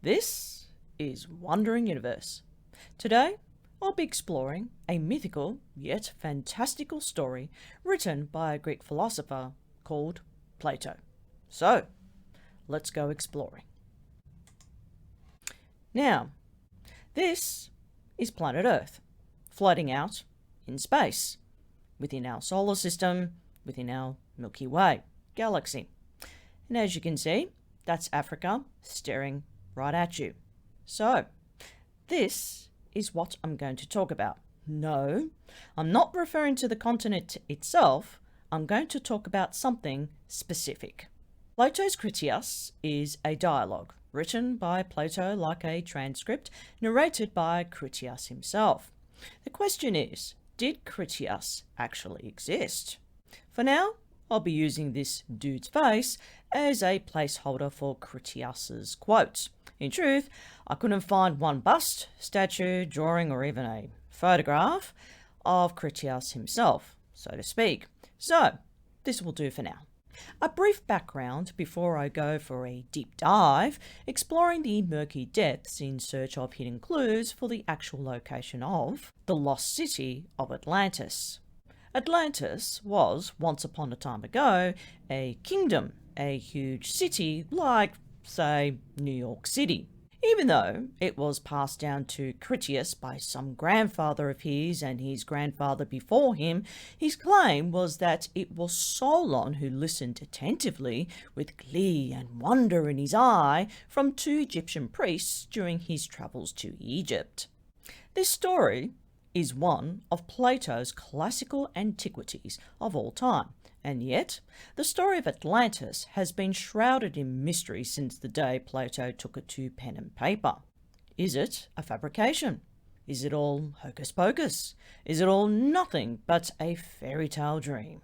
This is Wandering Universe. Today, I'll be exploring a mythical yet fantastical story written by a Greek philosopher called Plato. So, let's go exploring. Now, this is planet Earth, floating out in space, within our solar system, within our Milky Way galaxy. And as you can see, that's Africa staring right at you. So, this is what I'm going to talk about. No, I'm not referring to the continent itself. I'm going to talk about something specific. Platos Critias is a dialogue written by Plato like a transcript, narrated by Critias himself. The question is, did Critias actually exist? For now, I'll be using this dude's face as a placeholder for Critias's quotes. In truth, I couldn't find one bust, statue, drawing, or even a photograph of Critias himself, so to speak. So, this will do for now. A brief background before I go for a deep dive, exploring the murky depths in search of hidden clues for the actual location of the lost city of Atlantis. Atlantis was, once upon a time ago, a kingdom, a huge city like, say, New York City. Even though it was passed down to Critias by some grandfather of his and his grandfather before him, his claim was that it was Solon who listened attentively, with glee and wonder in his eye, from two Egyptian priests during his travels to Egypt. This story is one of Plato's classical antiquities of all time, and yet the story of Atlantis has been shrouded in mystery since the day Plato took it to pen and paper. Is it a fabrication? Is it all hocus pocus? Is it all nothing but a fairy tale dream?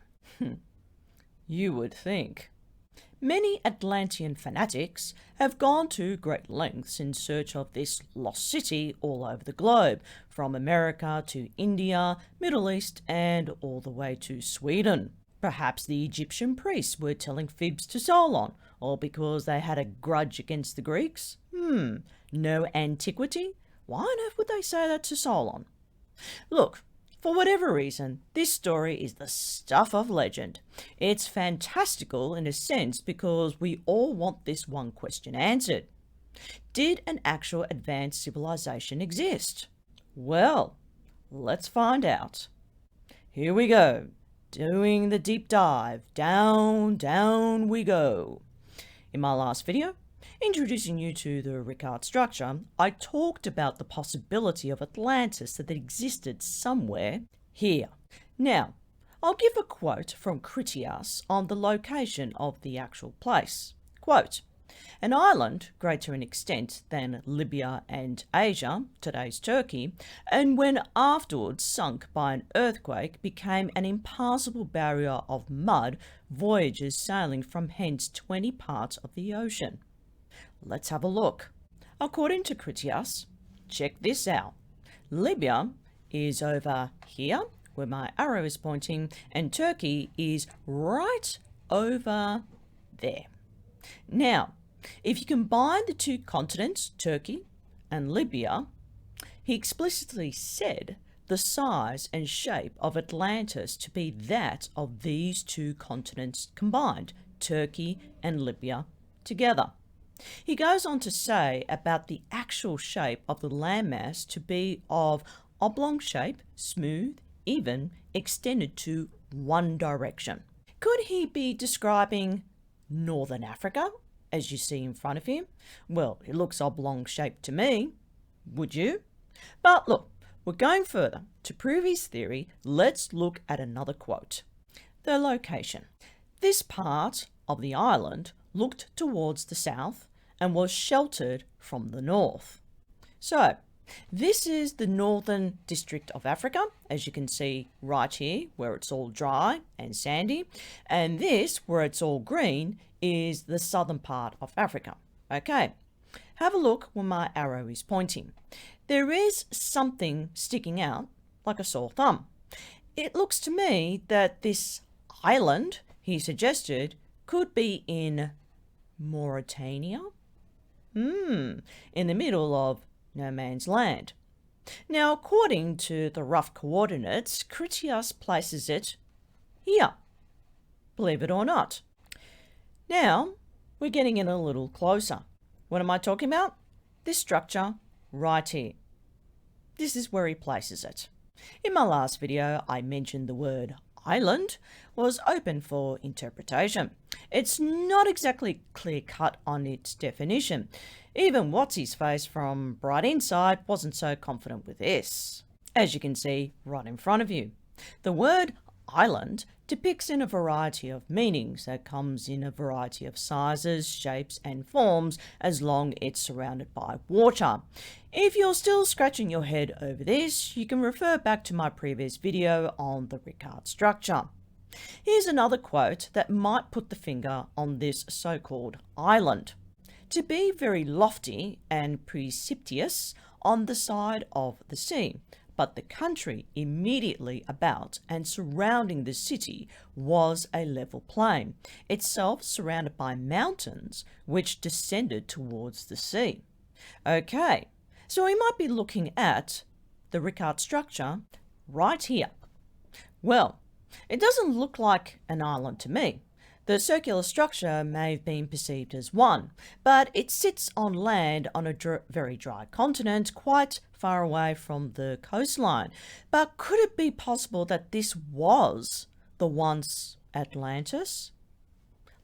You would think. Many Atlantean fanatics have gone to great lengths in search of this lost city all over the globe, from America to India, Middle East, and all the way to Sweden. Perhaps the Egyptian priests were telling fibs to Solon, or because they had a grudge against the Greeks? No antiquity? Why on earth would they say that to Solon? Look, for whatever reason, this story is the stuff of legend. It's fantastical in a sense because we all want this one question answered. Did an actual advanced civilization exist? Well, let's find out. Here we go, doing the deep dive. Down we go. In my last video, introducing you to the Richat structure, I talked about the possibility of Atlantis that existed somewhere here. Now, I'll give a quote from Critias on the location of the actual place. Quote, "An island greater in extent than Libya and Asia, today's Turkey, and when afterwards sunk by an earthquake became an impassable barrier of mud, voyagers sailing from hence 20 parts of the ocean." Let's have a look. According to Critias, check this out. Libya is over here, where my arrow is pointing, and Turkey is right over there. Now, if you combine the two continents, Turkey and Libya, he explicitly said the size and shape of Atlantis to be that of these two continents combined, Turkey and Libya together. He goes on to say about the actual shape of the landmass to be of oblong shape, smooth, even, extended to one direction. Could he be describing Northern Africa, as you see in front of him? Well, it looks oblong shaped to me. Would you? But look, we're going further. To prove his theory, let's look at another quote. The location. This part of the island looked towards the south and was sheltered from the north. So, this is the northern district of Africa, as you can see right here, where it's all dry and sandy, and this, where it's all green, is the southern part of Africa. Okay, have a look where my arrow is pointing. There is something sticking out like a sore thumb. It looks to me that this island, he suggested, could be in Mauritania. in the middle of no man's land. Now, according to the rough coordinates, Critias places it here, believe it or not. Now, we're getting in a little closer. What am I talking about? This structure right here. This is where he places it. In my last video, I mentioned the word island was open for interpretation. It's not exactly clear-cut on its definition. Even What's-His-Face from Bright Inside wasn't so confident with this. As you can see right in front of you, the word island depicts in a variety of meanings that comes in a variety of sizes, shapes and forms as long as it's surrounded by water. If you're still scratching your head over this, you can refer back to my previous video on the Richat structure. Here's another quote that might put the finger on this so-called island. To be very lofty and precipitous on the side of the sea, but the country immediately about and surrounding the city was a level plain, itself surrounded by mountains which descended towards the sea. Okay, so we might be looking at the Richat structure right here. Well, it doesn't look like an island to me. The circular structure may have been perceived as one, but it sits on land on a very dry continent quite far away from the coastline. But could it be possible that this was the once Atlantis?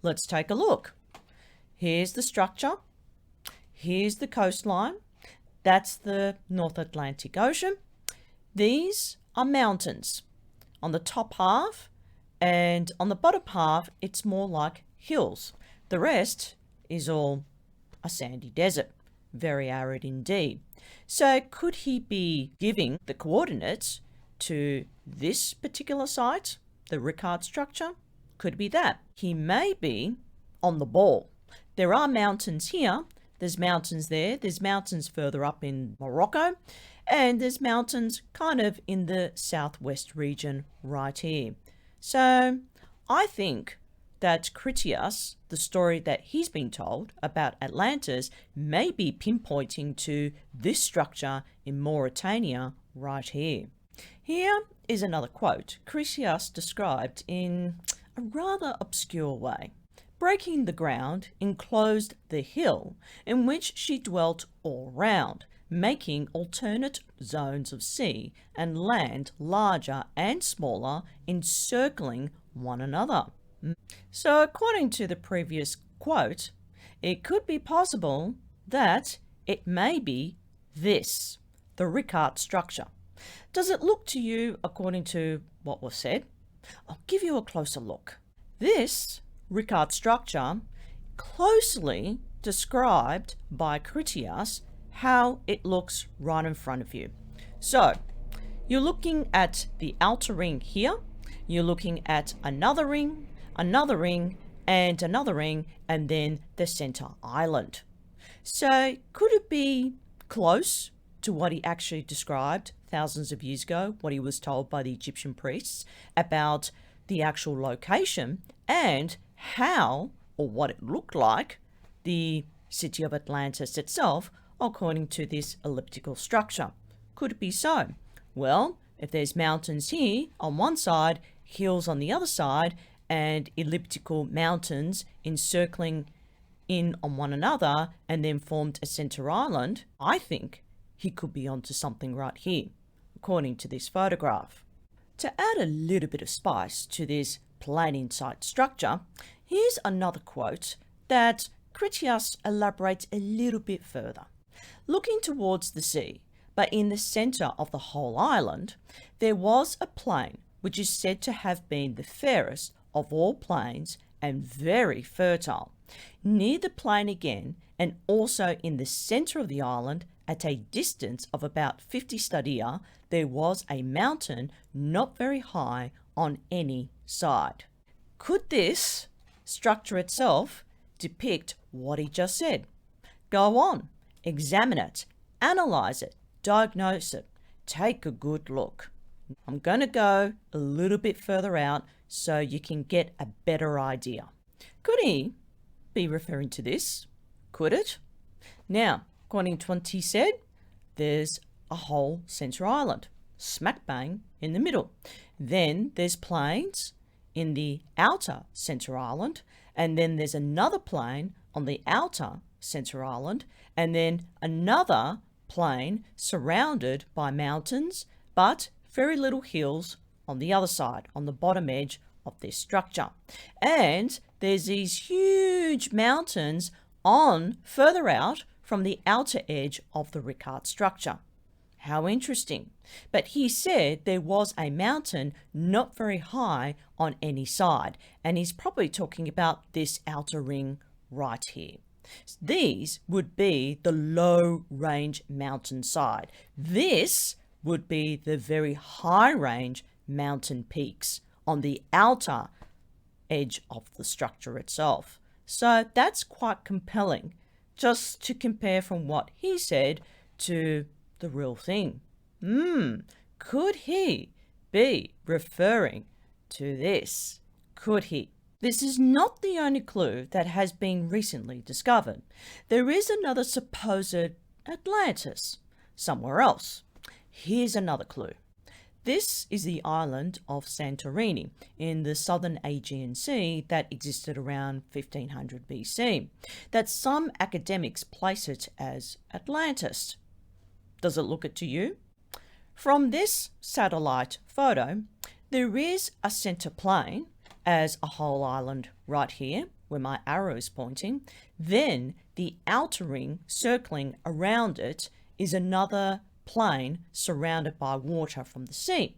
Let's take a look. Here's the structure. Here's the coastline. That's the North Atlantic Ocean. These are mountains. On the top half, and on the bottom half, it's more like hills. The rest is all a sandy desert, very arid indeed. So could he be giving the coordinates to this particular site, the Richat structure? Could be that. He may be on the ball. There are mountains here, there's mountains there, there's mountains further up in Morocco, and there's mountains kind of in the southwest region right here. So I think that Critias, the story that he's been told about Atlantis, may be pinpointing to this structure in Mauritania right here. Here is another quote Critias described in a rather obscure way. Breaking the ground enclosed the hill in which she dwelt all round, making alternate zones of sea and land larger and smaller, encircling one another. So according to the previous quote, it could be possible that it may be this, the Richat structure. Does it look to you according to what was said? I'll give you a closer look. This Richat structure, closely described by Critias, how it looks right in front of you. So you're looking at the outer ring here, you're looking at another ring, and another ring, and then the center island. So could it be close to what he actually described thousands of years ago, what he was told by the Egyptian priests about the actual location and how, or what it looked like, the city of Atlantis itself, according to this elliptical structure? Could it be so? Well, if there's mountains here on one side, hills on the other side, and elliptical mountains encircling in on one another and then formed a center island, I think he could be onto something right here, according to this photograph. To add a little bit of spice to this plain insight structure, here's another quote that Critias elaborates a little bit further. Looking towards the sea, but in the center of the whole island, there was a plain which is said to have been the fairest of all plains and very fertile. Near the plain again, and also in the center of the island, at a distance of about 50 stadia, there was a mountain not very high on any side. Could this structure itself depict what he just said? Go on, examine it, analyze it, diagnose it, take a good look. I'm going to go a little bit further out so you can get a better idea. Could he be referring to this? Could it? Now, according to what he said, there's a whole centre island, smack bang in the middle. Then there's plains in the outer centre island, and then there's another plain on the outer centre island, and then another plain surrounded by mountains, but very little hills on the other side, on the bottom edge of this structure. And there's these huge mountains on further out from the outer edge of the Richat structure. How interesting. But he said there was a mountain not very high on any side, and he's probably talking about this outer ring right here. These would be the low range mountain side. This would be the very high range mountain peaks on the outer edge of the structure itself. So that's quite compelling, just to compare from what he said to the real thing. Could he be referring to this? Could he? This is not the only clue that has been recently discovered. There is another supposed Atlantis somewhere else. Here's another clue. This is the island of Santorini in the southern Aegean Sea that existed around 1500 BC, that some academics place it as Atlantis. Does it look it to you? From this satellite photo, there is a centre plane as a whole island right here, where my arrow is pointing. Then the outer ring circling around it is another plain surrounded by water from the sea.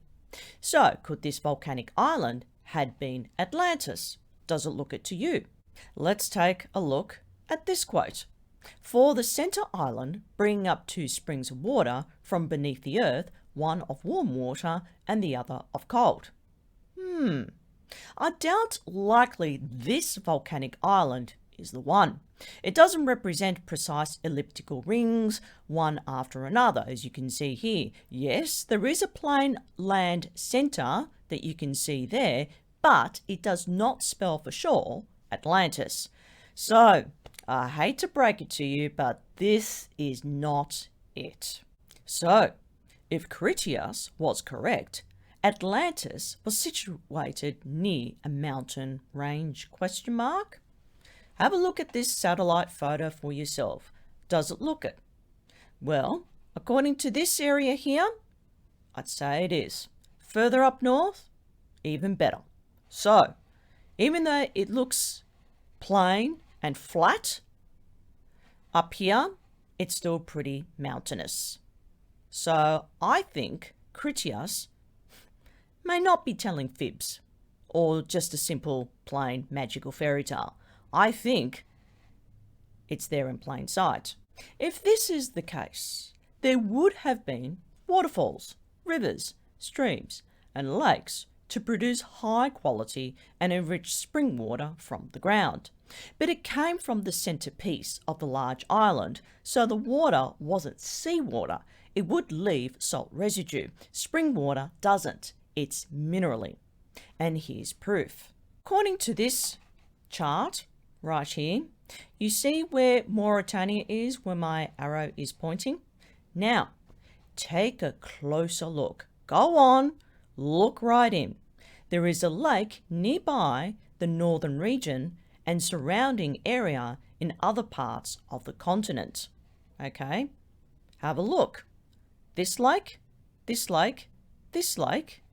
So could this volcanic island had been Atlantis? Does it look it to you? Let's take a look at this quote. For the centre island, bringing up two springs of water from beneath the earth, one of warm water and the other of cold. I doubt likely this volcanic island is the one. It doesn't represent precise elliptical rings, one after another, as you can see here. Yes, there is a plain land centre that you can see there, but it does not spell for sure Atlantis. So, I hate to break it to you, but this is not it. So, if Critias was correct, Atlantis was situated near a mountain range? Have a look at this satellite photo for yourself. Does it look it? Well, according to this area here, I'd say it is. Further up north, even better. So, even though it looks plain and flat, up here, it's still pretty mountainous. So, I think Critias may not be telling fibs or just a simple, plain, magical fairy tale. I think it's there in plain sight. If this is the case, there would have been waterfalls, rivers, streams, and lakes to produce high quality and enriched spring water from the ground. But it came from the centerpiece of the large island, so the water wasn't seawater. It would leave salt residue. Spring water doesn't. It's minerally. And here's proof. According to this chart right here, you see where Mauritania is, where my arrow is pointing? Now, take a closer look. Go on, look right in. There is a lake nearby the northern region and surrounding area in other parts of the continent. Okay, have a look. This lake, this lake, this lake,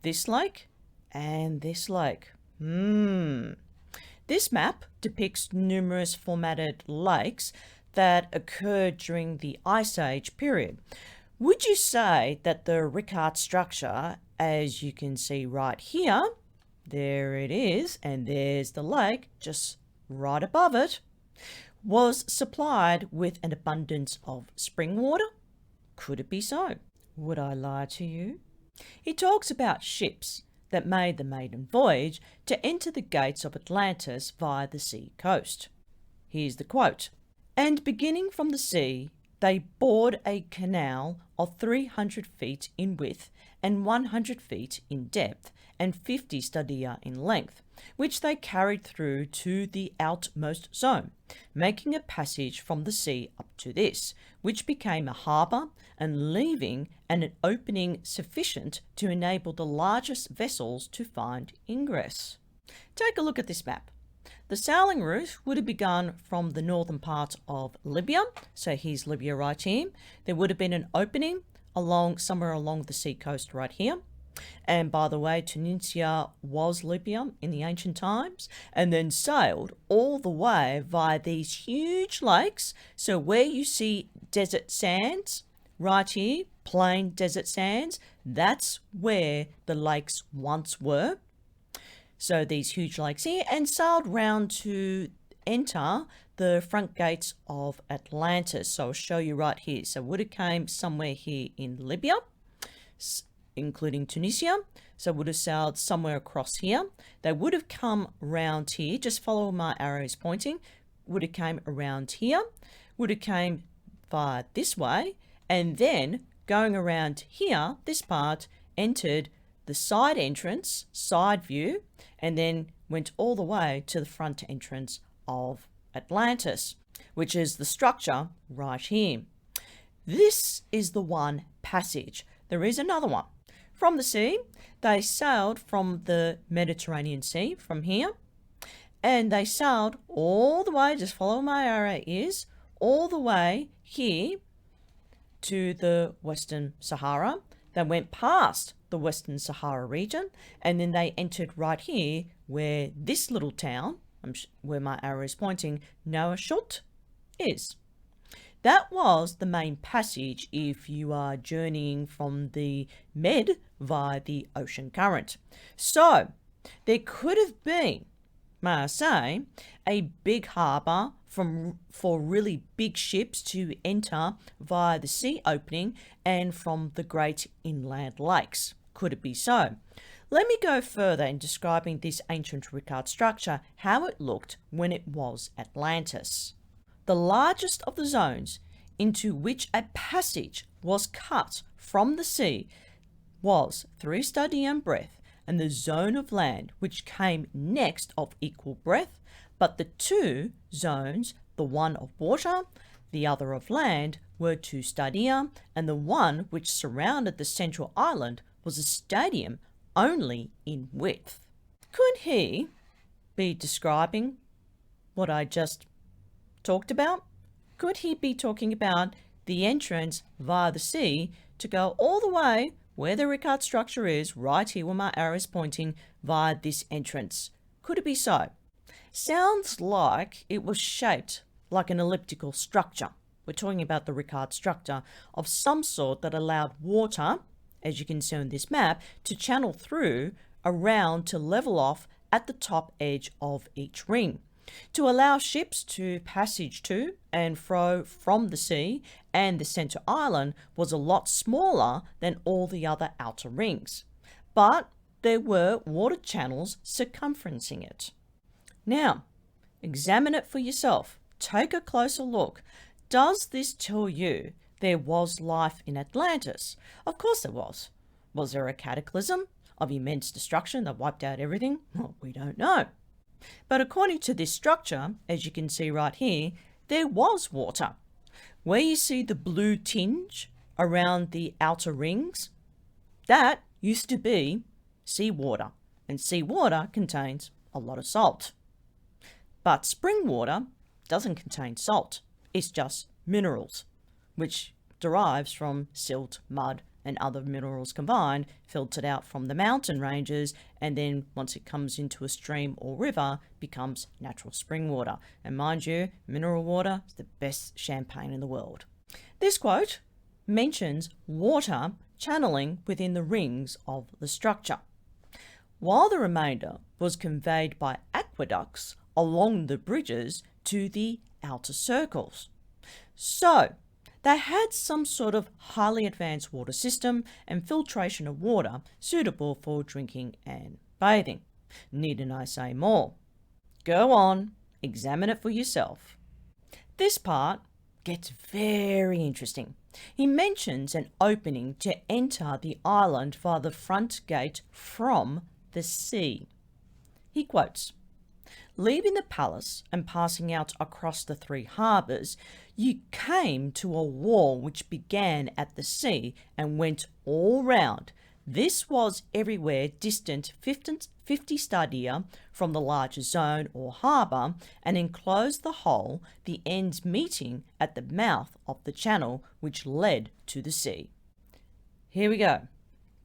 this lake, and this lake. This map depicts numerous formatted lakes that occurred during the Ice Age period. Would you say that the Richat structure, as you can see right here, there it is, and there's the lake just right above it, was supplied with an abundance of spring water? Could it be so? Would I lie to you? He talks about ships that made the maiden voyage to enter the gates of Atlantis via the sea coast. Here's the quote. And beginning from the sea, they bored a canal of 300 feet in width and 100 feet in depth and 50 stadia in length, which they carried through to the outmost zone, making a passage from the sea up to this, which became a harbour and leaving an opening sufficient to enable the largest vessels to find ingress. Take a look at this map. The sailing route would have begun from the northern part of Libya. So here's Libya right here. There would have been an opening somewhere along the sea coast right here. And by the way, Tunisia was Libya in the ancient times, and then sailed all the way via these huge lakes. So where you see desert sands right here, plain desert sands, that's where the lakes once were. So these huge lakes here, and sailed round to enter the front gates of Atlantis. So I'll show you right here. So would have came somewhere here in Libya, including Tunisia. So would have sailed somewhere across here. They would have come around here. Just follow my arrows pointing. Would have came around here. Would have came via this way, and then going around here, this part, entered the side entrance, side view, and then went all the way to the front entrance of Atlantis, which is the structure right here. This is the one passage. There is another one. From the sea, they sailed from the Mediterranean Sea, from here, and they sailed all the way, just follow my arrow is, all the way here to the Western Sahara. They went past the Western Sahara region, and then they entered right here where this little town, where my arrow is pointing, Nouakchott is. That was the main passage if you are journeying from the Med via the ocean current. So there could have been, may I say, a big harbour for really big ships to enter via the sea opening and from the great inland lakes. Could it be so? Let me go further in describing this ancient Richat structure, how it looked when it was Atlantis. The largest of the zones into which a passage was cut from the sea was 3 stadia in breadth, and the zone of land which came next of equal breadth, but the 2 zones, the one of water, the other of land, were 2 stadia, and the one which surrounded the central island was a stadium only in width. Could he be describing what I just talked about? Could he be talking about the entrance via the sea to go all the way where the Richat structure is, right here where my arrow is pointing, via this entrance? Could it be so? Sounds like it was shaped like an elliptical structure. We're talking about the Richat structure of some sort that allowed water, as you can see on this map, to channel through around to level off at the top edge of each ring, to allow ships to passage to and fro from the sea, and the centre island was a lot smaller than all the other outer rings. But there were water channels circumferencing it. Now, examine it for yourself. Take a closer look. Does this tell you there was life in Atlantis? Of course there was. Was there a cataclysm of immense destruction that wiped out everything? Well, we don't know. But according to this structure, as you can see right here, there was water. Where you see the blue tinge around the outer rings, that used to be seawater, and seawater contains a lot of salt. But spring water doesn't contain salt. It's just minerals, which derives from silt, mud, and other minerals combined, filtered out from the mountain ranges, and then once it comes into a stream or river, becomes natural spring water. And mind you, mineral water is the best champagne in the world. This quote mentions water channeling within the rings of the structure, while the remainder was conveyed by aqueducts along the bridges to the outer circles. So they had some sort of highly advanced water system and filtration of water suitable for drinking and bathing. Needn't I say more? Go on, examine it for yourself. This part gets very interesting. He mentions an opening to enter the island via the front gate from the sea. He quotes, "Leaving the palace and passing out across the three harbours, you came to a wall which began at the sea and went all round. This was everywhere distant 50 stadia from the larger zone or harbour, and enclosed the whole, the ends meeting at the mouth of the channel which led to the sea." Here we go.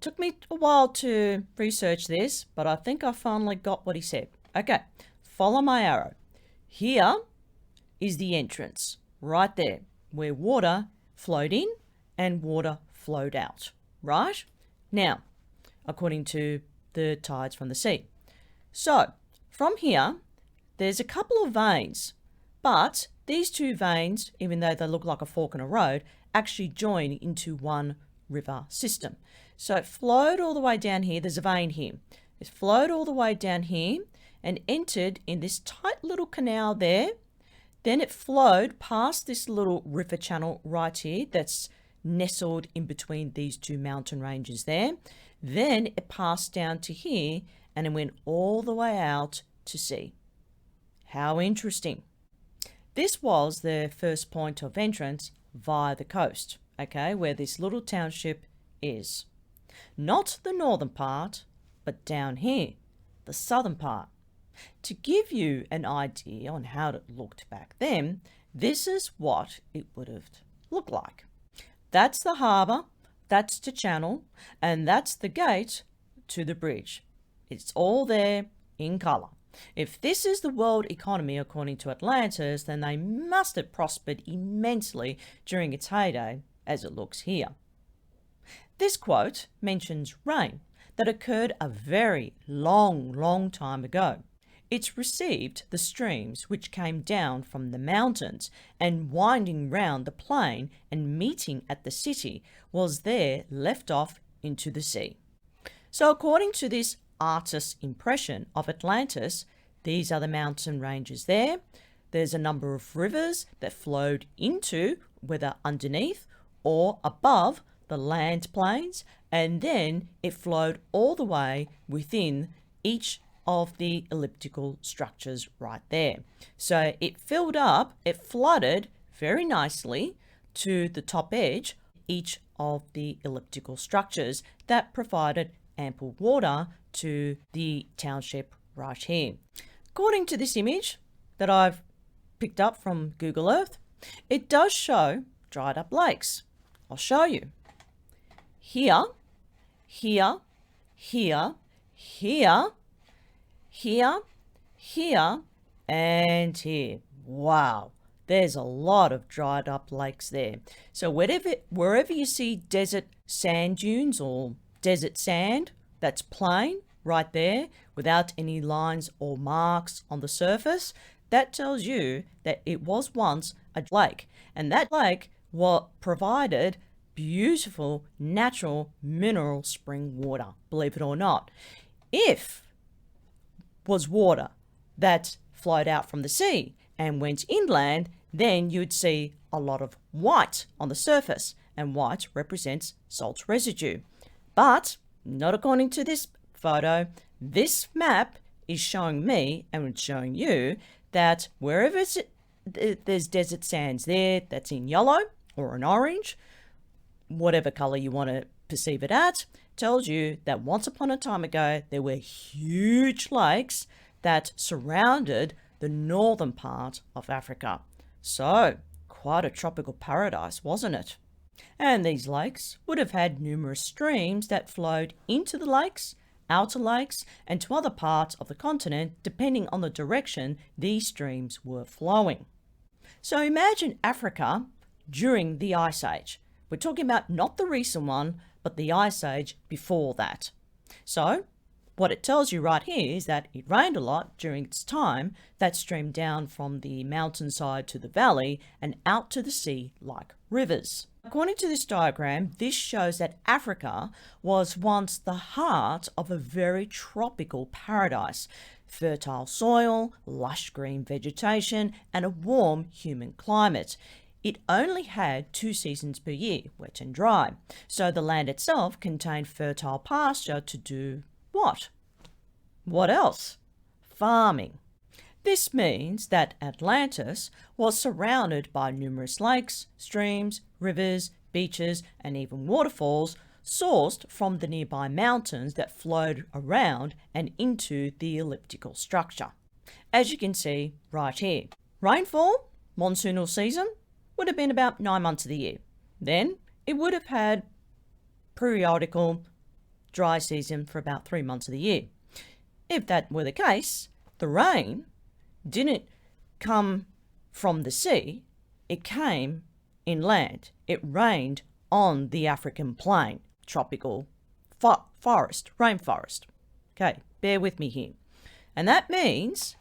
Took me a while to research this, but I think I finally got what he said. Okay, follow my arrow. Here is the entrance, right there, where water flowed in and water flowed out, right? Now, according to the tides from the sea. So, from here, there's a couple of veins, but these two veins, even though they look like a fork in a road, actually join into one river system. So it flowed all the way down here. There's a vein here. It flowed all the way down here and entered in this tight little canal there. Then it flowed past this little river channel right here that's nestled in between these two mountain ranges there. Then it passed down to here and it went all the way out to sea. How interesting. This was the first point of entrance via the coast, okay, where this little township is. Not the northern part, but down here, the southern part. To give you an idea on how it looked back then, this is what it would have looked like. That's the harbour, that's the channel, and that's the gate to the bridge. It's all there in colour. If this is the world economy according to Atlantis, then they must have prospered immensely during its heyday, as it looks here. This quote mentions rain that occurred a very long time ago. It's received the streams which came down from the mountains and winding round the plain and meeting at the city was there left off into the sea. So according to this artist's impression of Atlantis, these are the mountain ranges there. There's a number of rivers that flowed into, whether underneath or above, the land plains, and then it flowed all the way within each of the elliptical structures right there. So it filled up, it flooded very nicely to the top edge each of the elliptical structures that provided ample water to the township right here. According to this image that I've picked up from Google Earth, it does show dried up lakes. I'll show you. Here, here, here, here, here, here, and here. Wow, there's a lot of dried up lakes there. So wherever you see desert sand dunes or desert sand, that's plain right there without any lines or marks on the surface, that tells you that it was once a lake. And that lake provided beautiful natural mineral spring water, believe it or not. If was water that flowed out from the sea and went inland, then you'd see a lot of white on the surface, and white represents salt residue. But not according to this photo. This map is showing me, and it's showing you, that wherever there's desert sands there, that's in yellow or an orange, whatever color you want to perceive it at, tells you that once upon a time ago, there were huge lakes that surrounded the northern part of Africa. So, quite a tropical paradise, wasn't it? And these lakes would have had numerous streams that flowed into the lakes, outer lakes, and to other parts of the continent, depending on the direction these streams were flowing. So imagine Africa during the Ice Age. We're talking about not the recent one, but the Ice Age before that. So what it tells you right here is that it rained a lot during its time that streamed down from the mountainside to the valley and out to the sea like rivers. According to this diagram, this shows that Africa was once the heart of a very tropical paradise. Fertile soil, lush green vegetation, and a warm human climate. it only had 2 seasons per year, wet and dry. So the land itself contained fertile pasture to do what? What else? Farming. This means that Atlantis was surrounded by numerous lakes, streams, rivers, beaches, and even waterfalls sourced from the nearby mountains that flowed around and into the elliptical structure. As you can see right here, rainfall, monsoonal season, would have been about 9 months of the year. Then it would have had periodical dry season for about 3 months of the year. If that were the case, the rain didn't come from the sea, it came inland. It rained on the African plain, tropical forest, rainforest. Okay, bear with me here. And that means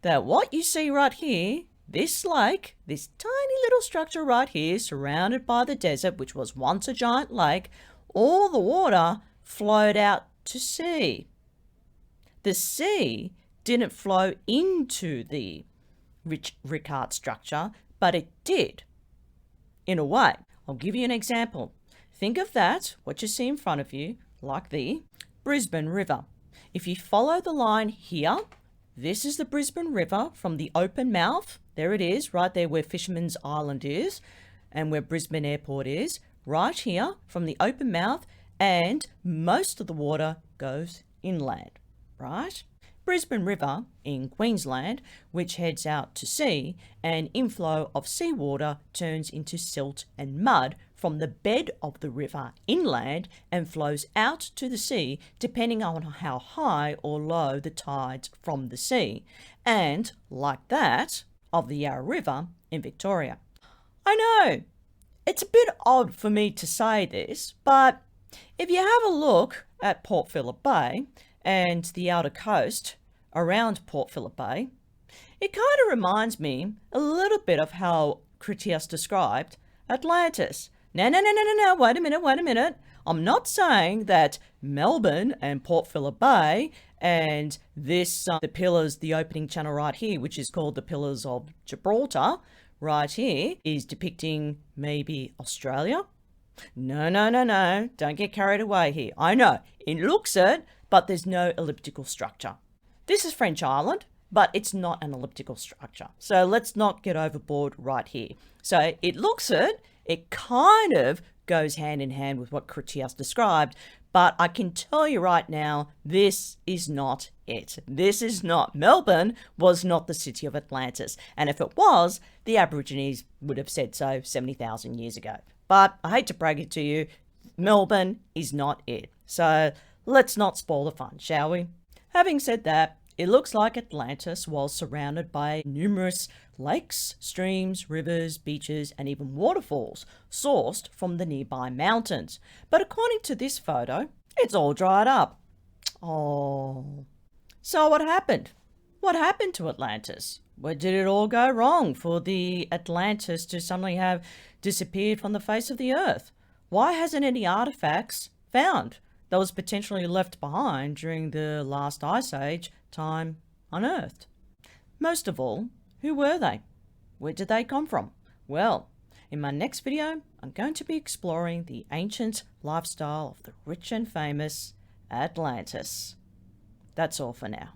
that what you see right here, this lake, this tiny little structure right here, surrounded by the desert, which was once a giant lake, all the water flowed out to sea. The sea didn't flow into the Richat structure, but it did, in a way. I'll give you an example. Think of that, what you see in front of you, like the Brisbane River. If you follow the line here, this is the Brisbane River from the open mouth. There it is, right there where Fisherman's Island is and where Brisbane Airport is. Right here from the open mouth, and most of the water goes inland, right? Brisbane River in Queensland, which heads out to sea, and inflow of seawater turns into silt and mud from the bed of the river inland and flows out to the sea depending on how high or low the tides from the sea, and like that of the Yarra River in Victoria. I know, it's a bit odd for me to say this, but if you have a look at Port Phillip Bay and the outer coast around Port Phillip Bay, it kind of reminds me a little bit of how Critias described Atlantis. No, wait a minute. I'm not saying that Melbourne and Port Phillip Bay and this, the pillars, the opening channel right here, which is called the Pillars of Gibraltar, right here, is depicting maybe Australia. No, don't get carried away here. I know, it looks it, but there's no elliptical structure. This is French Island, but it's not an elliptical structure. So let's not get overboard right here. So it looks it kind of goes hand in hand with what Critias described, but I can tell you right now, this is not it. This is not. Melbourne was not the city of Atlantis. And if it was, the Aborigines would have said so 70,000 years ago. But I hate to brag it to you, Melbourne is not it. So let's not spoil the fun, shall we? Having said that, it looks like Atlantis was surrounded by numerous lakes, streams, rivers, beaches, and even waterfalls sourced from the nearby mountains. But according to this photo, it's all dried up. Oh. So what happened? What happened to Atlantis? Where did it all go wrong for the Atlantis to suddenly have disappeared from the face of the earth? Why hasn't any artifacts found that was potentially left behind during the last ice age time unearthed? Most of all, who were they? Where did they come from? Well, in my next video, I'm going to be exploring the ancient lifestyle of the rich and famous Atlantis. That's all for now.